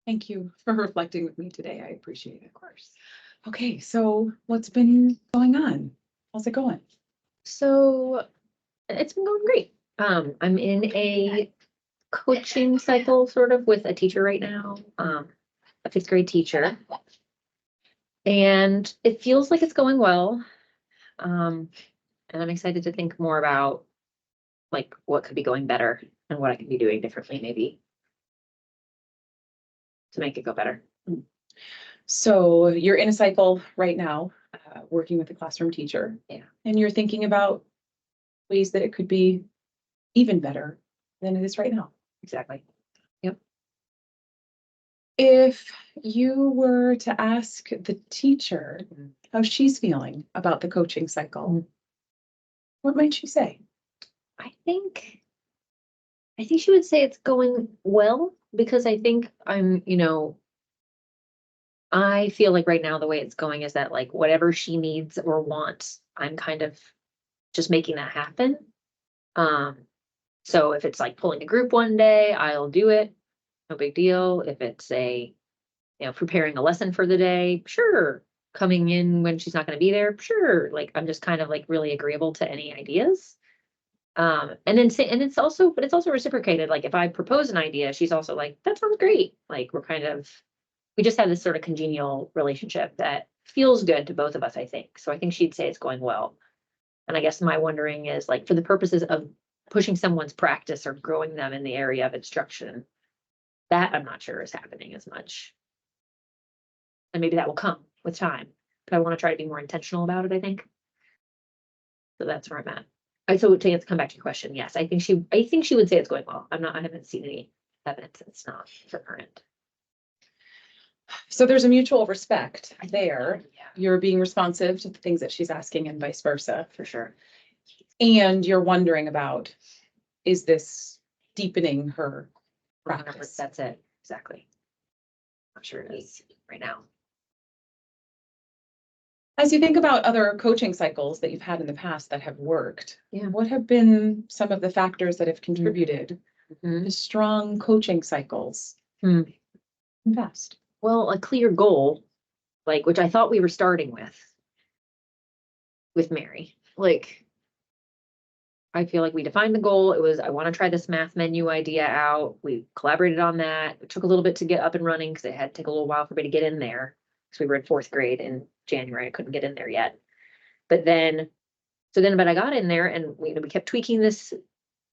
Thank you for reflecting with me today. I appreciate it. Of course. Okay, so what's been going on? How's it going? So it's been going great. I'm in a coaching cycle sort of with a teacher right now, a fifth grade teacher. And it feels like it's going well. And I'm excited to think more about like what could be going better and what I can be doing differently maybe to make it go better. So you're in a cycle right now, working with a classroom teacher. Yeah. And you're thinking about ways that it could be even better than it is right now. Exactly. Yep. If you were to ask the teacher how she's feeling about the coaching cycle, what might she say? I think she would say it's going well because I think I feel like right now the way it's going is that like whatever she needs or wants, I'm kind of just making that happen. Um, so if it's like pulling a group one day, I'll do it. No big deal. If it's preparing a lesson for the day, sure. Coming in when she's not going to be there, sure. Like I'm just kind of like really agreeable to any ideas. And then say, and but it's also reciprocated. Like if I propose an idea, she's also like, that sounds great. Like we just have this sort of congenial relationship that feels good to both of us, I think. So I think she'd say it's going well. And I guess my wondering is like for the purposes of pushing someone's practice or growing them in the area of instruction, that I'm not sure is happening as much. And maybe that will come with time. But I want to try to be more intentional about it, I think. So that's where I'm at. So to come back to your question, yes, I think she would say it's going well. I haven't seen any evidence it's not from her end. So there's a mutual respect there. Yeah, You're being responsive to the things that she's asking and vice versa. for sure. And you're wondering about, is this deepening her practice? That's it. Exactly. I'm sure it is right now. As you think about other coaching cycles that you've had in the past that have worked, Yeah. what have been some of the factors that have contributed to strong coaching cycles in the past? Well, a clear goal, like which I thought we were starting with Mary. Like I feel like we defined the goal. It was I want to try this math menu idea out. We collaborated on that. It took a little bit to get up and running because it had to take a little while for me to get in there. Because we were in fourth grade in January. I couldn't get in there yet. But I got in there and we kept tweaking this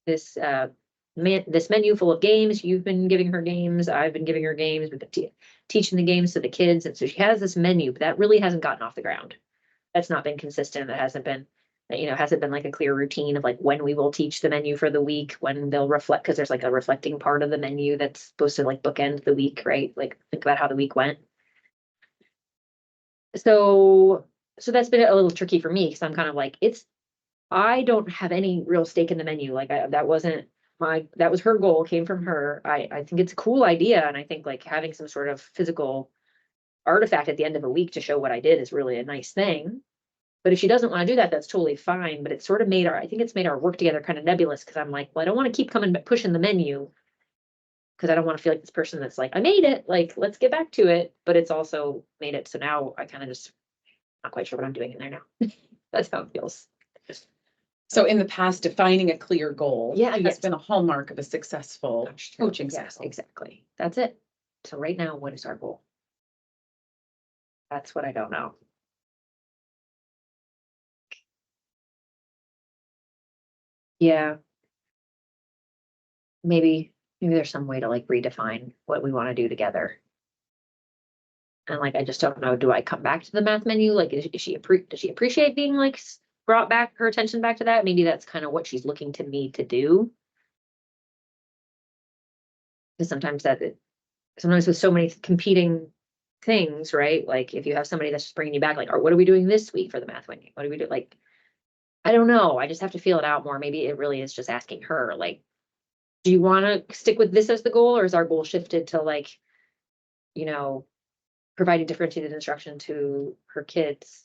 menu full of games. You've been giving her games. I've been giving her games. We've been teaching the games to the kids. And so she has this menu, but that really hasn't gotten off the ground. That's not been consistent. That hasn't been like a clear routine of like when we will teach the menu for the week, when they'll reflect, because there's like a reflecting part of the menu that's supposed to like bookend the week, right? Like think about how the week went. So that's been a little tricky for me because I'm kind of like, I don't have any real stake in the menu. Like that was her goal, came from her. I think it's a cool idea. And I think like having some sort of physical artifact at the end of a week to show what I did is really a nice thing. But if she doesn't want to do that, that's totally fine. But it's sort of I think it's made our work together kind of nebulous because I'm like, well, I don't want to keep pushing the menu because I don't want to feel like this person that's like, I made it, like, let's get back to it. But it's also made it. So now I kind of just not quite sure what I'm doing in there now. That's how it feels. So in the past, defining a clear goal has been a hallmark of a successful coaching cycle. Yes, exactly. That's it. So right now, what is our goal? That's what I don't know. Yeah. Maybe there's some way to like redefine what we want to do together. And like, I just don't know. Do I come back to the math menu? Like, does she appreciate being like brought back her attention back to that? Maybe that's kind of what she's looking to me to do. Because sometimes with so many competing things, right? Like if you have somebody that's just bringing you back, like, what are we doing this week for the math menu? What do we do? Like, I don't know. I just have to feel it out more. Maybe it really is just asking her, like, do you want to stick with this as the goal, or is our goal shifted to like, providing differentiated instruction to her kids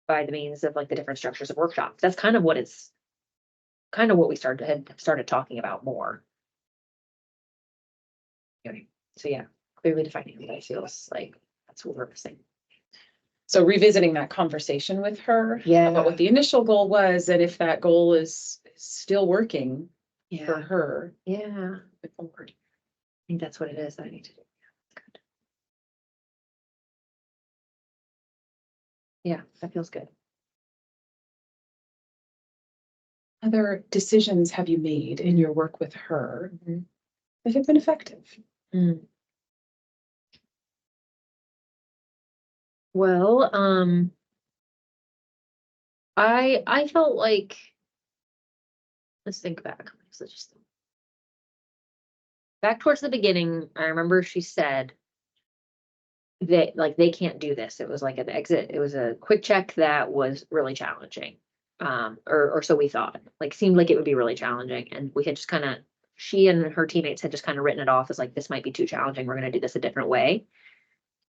by the means of like the different structures of workshops? That's kind of what we started talking about more. So yeah, clearly defining what I feels like that's what we're missing. So revisiting that conversation with her Yeah. about what the initial goal was, and if that goal is still working for Yeah. her. Yeah. With the word. I think that's what it is that I need to do. Good. Yeah, that feels good. Other decisions have you made in your work with her that have been effective? Well, I felt like, let's think back. So just back towards the beginning, I remember she said that like they can't do this. It was like an exit. It was a quick check that was really challenging. Or so we thought. Like seemed like it would be really challenging. And we had just kind of she and her teammates had just kind of written it off as like this might be too challenging. We're gonna do this a different way.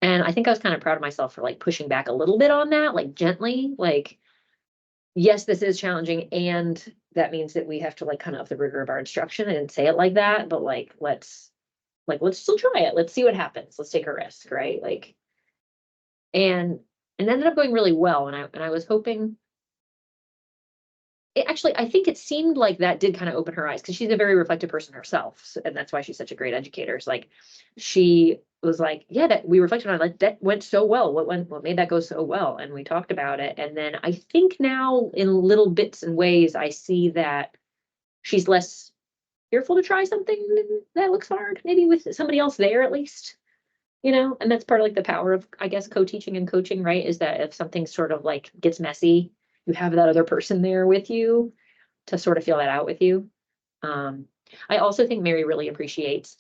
And I think I was kind of proud of myself for like pushing back a little bit on that, like gently, like, yes, this is challenging, and that means that we have to like kind of up the rigor of our instruction. I didn't say it like that, but let's still try it. Let's see what happens. Let's take a risk, right? Like, and it ended up going really well. And I was hoping it actually, I think it seemed like that did kind of open her eyes because she's a very reflective person herself. And that's why she's such a great educator. It's like she was like, yeah, that we reflected on it, like that went so well. What made that go so well? And we talked about it. And then I think now in little bits and ways, I see that she's less fearful to try something that looks hard, maybe with somebody else there at least. And that's part of like the power of, I guess, co-teaching and coaching, right? Is that if something sort of like gets messy, you have that other person there with you to sort of feel that out with you. Um, I also think Mary really appreciates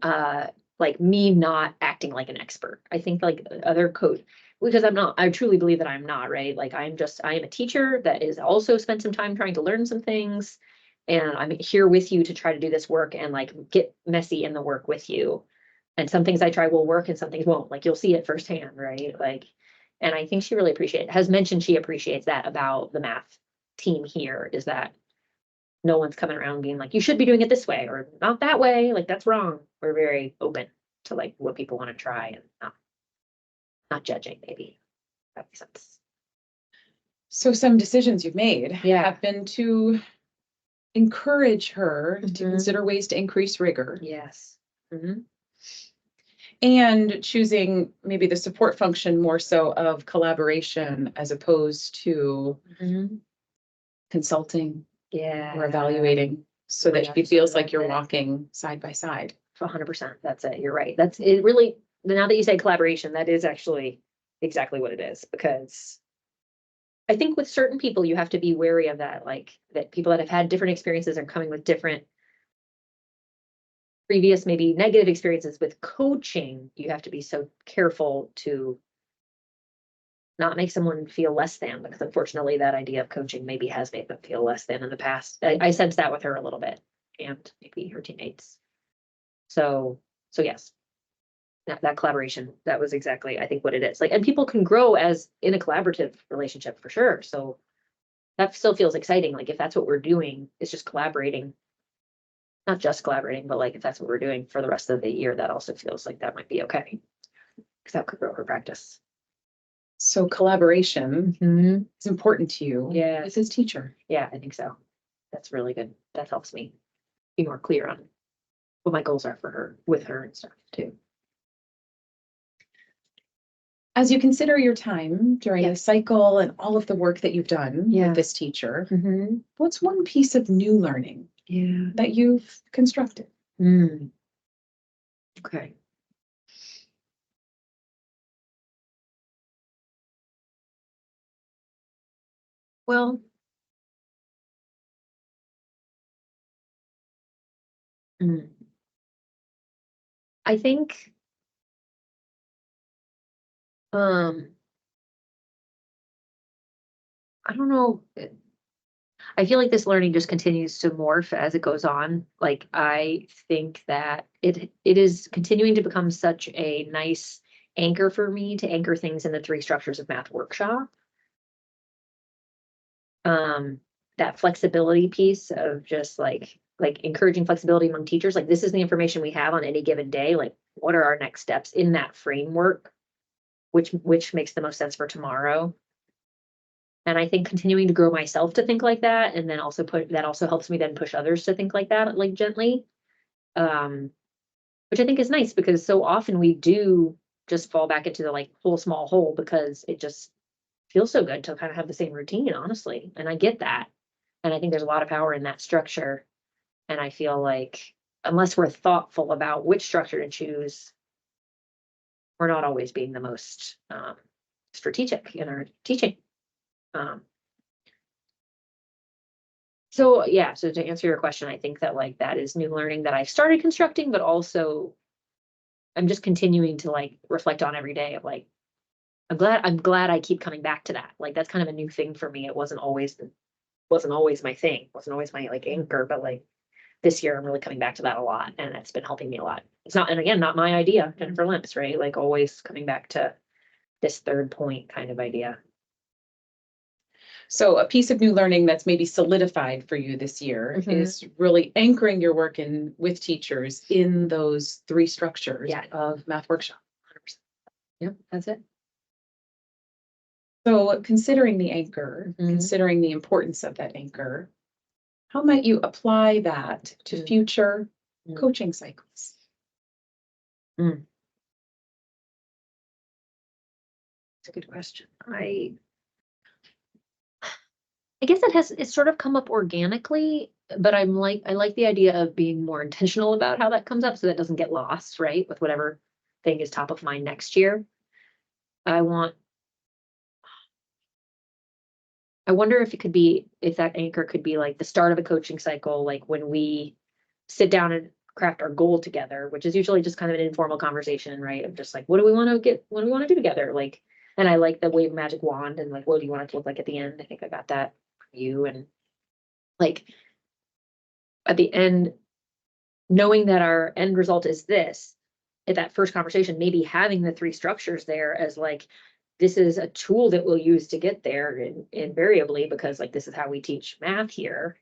uh like me not acting like an expert. I think like other coach because I truly believe that I'm not, right? Like I am a teacher that is also spent some time trying to learn some things. And I'm here with you to try to do this work and like get messy in the work with you. And some things I try will work and some things won't. Like you'll see it firsthand, right? Like, and I think she really has mentioned she appreciates that about the math team here is that no one's coming around being like, you should be doing it this way or not that way. Like that's wrong. We're very open to like what people want to try and not judging, maybe. That makes sense. So some decisions you've made Yeah. have been to encourage her to consider ways to increase rigor. Yes. And choosing maybe the support function more so of collaboration as opposed to consulting Yeah. or evaluating so Oh my that gosh, she feels so like you're that's it. walking side by side. 100%. That's it. You're right. That's it. Really, now that you say collaboration, that is actually exactly what it is. Because I think with certain people, you have to be wary of that. Like that people that have had different experiences are coming with different previous, maybe negative experiences with coaching. You have to be so careful to not make someone feel less than, because unfortunately, that idea of coaching maybe has made them feel less than in the past. I sense that with her a little bit, and maybe her teammates. So yes, that collaboration, that was exactly, I think, what it is. Like, and people can grow as in a collaborative relationship for sure. So that still feels exciting. Like if that's what we're doing, it's just collaborating, not just collaborating, but like if that's what we're doing for the rest of the year, that also feels like that might be okay. Because that could grow her practice. So collaboration is important to you Yeah. as his teacher. Yeah, I think so. That's really good. That helps me be more clear on what my goals are for her, with her and stuff too. As you consider your time during the cycle and all of the work that you've done with this teacher, what's one piece of new learning that you've constructed? Okay. Well, I think I don't know. I feel like this learning just continues to morph as it goes on. Like I think that it is continuing to become such a nice anchor for me to anchor things in the 3 structures of math workshop. That flexibility piece of just like like encouraging flexibility among teachers. Like this is the information we have on any given day. Like what are our next steps in that framework, which makes the most sense for tomorrow. And I think continuing to grow myself to think like that, and then also that also helps me then push others to think like that, like gently. Which I think is nice because so often we do just fall back into the like whole small hole because it just feels so good to kind of have the same routine, honestly. And I get that. And I think there's a lot of power in that structure. And I feel like unless we're thoughtful about which structure to choose, we're not always being the most strategic in our teaching. So yeah, so to answer your question, I think that like that is new learning that I started constructing, but also I'm just continuing to like reflect on every day of like, I'm glad I keep coming back to that. Like that's kind of a new thing for me. It wasn't always my thing, wasn't always my like anchor, but like this year I'm really coming back to that a lot, and it's been helping me a lot. It's not, and again, not my idea, Jennifer Limps, right? Like always coming back to this third point kind of idea. So a piece of new learning that's maybe solidified for you this year is really anchoring your work with teachers in those three structures of math workshop. 100%. Yep, that's it. So considering the anchor, considering the importance of that anchor, how might you apply that to future coaching cycles? That's a good question. I guess it's sort of come up organically, but I like the idea of being more intentional about how that comes up so that doesn't get lost, right? With whatever thing is top of mind next year. I wonder if that anchor could be like the start of a coaching cycle, like when we sit down and craft our goal together, which is usually just kind of an informal conversation, right? Of just like, what do we want to do together? Like, and I like the wave magic wand and like, what do you want it to look like at the end? I think I got that from you. And like at the end, knowing that our end result is this, at that first conversation, maybe having the three structures there as like, this is a tool that we'll use to get there invariably, because like, this is how we teach math here.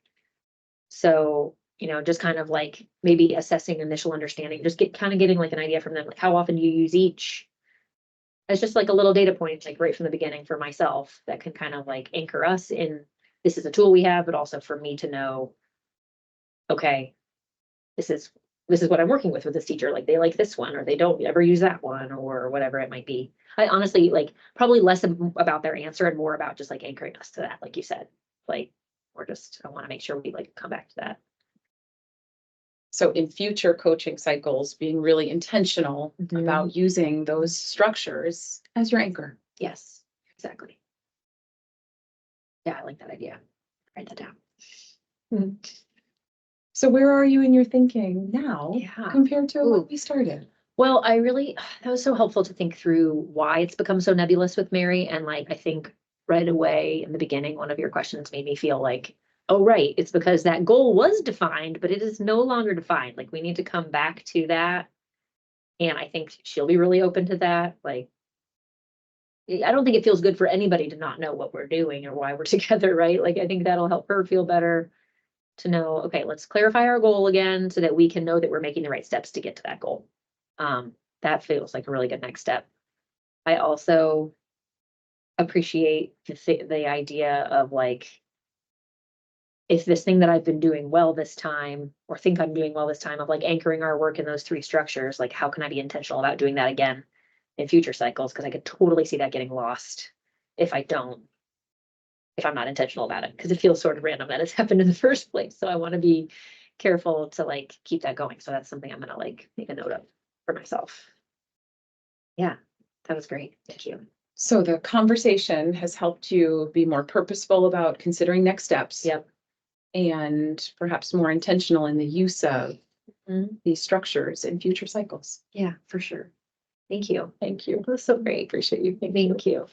So, just kind of like maybe assessing initial understanding, just getting like an idea from them, like how often do you use each as just like a little data point, like right from the beginning for myself that can kind of like anchor us in, this is a tool we have, but also for me to know, okay, this is what I'm working with this teacher. Like they like this one, or they don't ever use that one, or whatever it might be. I honestly like probably less about their answer and more about just like anchoring us to that, like you said, like, I want to make sure we like come back to that. So in future coaching cycles, being really intentional about using those structures as your anchor. Yes, exactly. Yeah, I like that idea. Write that down. So where are you in your thinking now compared to when we started? Well, that was so helpful to think through why it's become so nebulous with Mary. And like, I think right away in the beginning, one of your questions made me feel like, oh, right, it's because that goal was defined, but it is no longer defined. Like we need to come back to that. And I think she'll be really open to that. Like, I don't think it feels good for anybody to not know what we're doing or why we're together, right? Like, I think that'll help her feel better to know, okay, let's clarify our goal again so that we can know that we're making the right steps to get to that goal. That feels like a really good next step. I also appreciate the idea of like, if this thing that I've been doing well this time, or think I'm doing well this time, of like anchoring our work in those three structures, like how can I be intentional about doing that again in future cycles? Because I could totally see that getting lost if I'm not intentional about it, because it feels sort of random that it's happened in the first place. So I want to be careful to like keep that going. So that's something I'm going to like make a note of for myself. Yeah, that was great. Thank you. So the conversation has helped you be more purposeful about considering next steps. Yep. And perhaps more intentional in the use of these structures in future cycles. Yeah, for sure. Thank you. Thank you. That was so great. Appreciate you. Thank you.